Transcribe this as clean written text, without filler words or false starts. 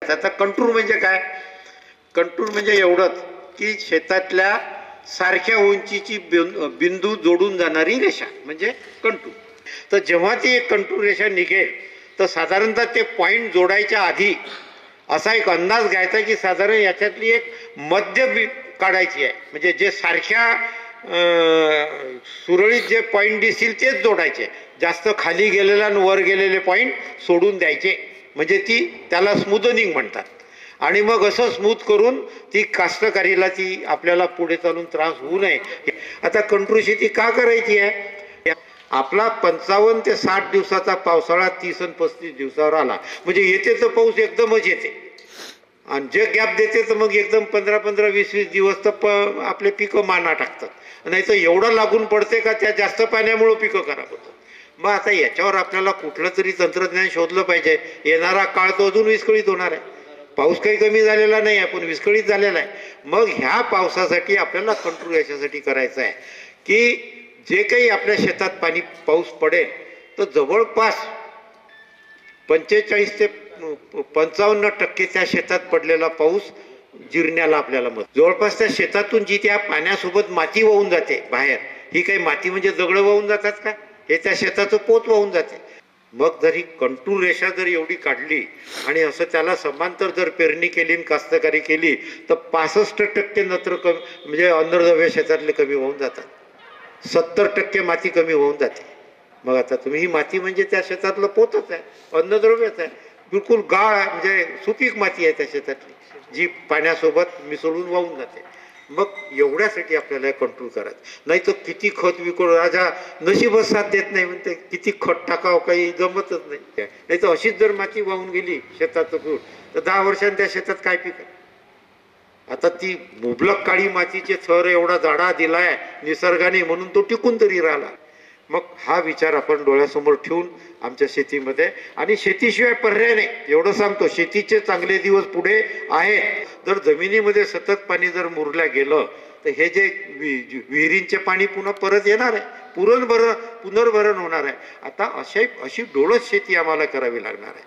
आता कंटूर म्हणजे काय? कंटूर म्हणजे एवढंच की शेतातल्या सारख्या उंचीची बिंदू जोडून जाणारी रेषा म्हणजे कंटूर. तर जेव्हा ती एक कंटूर रेषा निघेल तर साधारणतः ते पॉइंट जोडायच्या आधी असा एक अंदाज घ्यायचा की साधारण याच्यातली एक मध्य काढायची आहे. म्हणजे जे सारख्या सुरळीत जे पॉइंट दिसतील तेच जोडायचे, जास्त खाली गेलेला आणि वर गेलेले पॉइंट सोडून द्यायचे. म्हणजे त्याला स्मूदनिंग म्हणतात. आणि मग असं स्मूथ करून ती कास्तकारीला ती आपल्याला पुढे चालून त्रास होऊ नये. आता कंटूर शेती का करायची आहे? आपला 55 ते 60 दिवसाचा पावसाळा 30 आणि 35 दिवसावर आला म्हणजे येते तर पाऊस एकदमच येते, आणि जे गॅप देते तर मग एकदम 15-15, 20-20 दिवस तर आपले पिकं माना टाकतात. नाही तर एवढं लागून पडते का त्या जास्त पाण्यामुळं पिकं खराब होतात. मग आता याच्यावर आपल्याला कुठलं तरी तंत्रज्ञान शोधलं पाहिजे. येणारा काळ तो अजून विस्कळीत होणार आहे. पाऊस काही कमी झालेला नाही आहे, पण विस्कळीत झालेला आहे. मग ह्या पावसासाठी आपल्याला कंट्रोल याच्यासाठी करायचं आहे की जे काही आपल्या शेतात पाऊस पडेल तर जवळपास 45 ते 55% त्या शेतात पडलेला पाऊस जिरण्याला आपल्याला जवळपास त्या शेतातून जी त्या पाण्यासोबत माती वाहून जाते बाहेर, ही काही माती म्हणजे दगड वाहून जातात का? हे त्या शेताचं पोत वाहून जाते. मग जर ही कंटूर रेषा जर एवढी काढली आणि असं त्याला समांतर जर पेरणी केली आणि कास्तकारी केली तर 65% नत्र म्हणजे अन्नद्रव्य शेतातले कमी होऊन जातात. 70% माती कमी होऊन जाते. मग आता तुम्ही ही माती म्हणजे त्या शेतातलं पोतच आहे, अन्नद्रव्यच आहे. बिलकुल गाळ म्हणजे सुपीक माती आहे त्या शेतातली, जी पाण्यासोबत मिसळून वाहून जाते. मग एवढ्यासाठी आपल्याला कंट्रोल करायचं. नाही तर किती खत विकून राजा नशीबच साथ देत नाही म्हणते, किती खत टाकावं काही जमतच नाही. नाही तर अशीच जर माती वाहून गेली शेताचं फूट तर 10 वर्षांनी त्या शेतात काय पीक? आता ती मुबलक काळी मातीचे थर एवढा जाडा दिलाय निसर्गाने म्हणून तो टिकून तरी राहिला. मग हा विचार आपण डोळ्यासमोर ठेवून आमच्या शेतीमध्ये, आणि शेतीशिवाय पर्याय नाही एवढं सांगतो. शेतीचे चांगले दिवस पुढे आहेत. जर जमिनीमध्ये सतत पाणी जर मुरल्या गेलं तर हे जे विहिरींचे पाणी पुन्हा परत येणार आहे, पुनर्भरण होणार आहे. आता अशी डोळस शेती आम्हाला करावी लागणार आहे.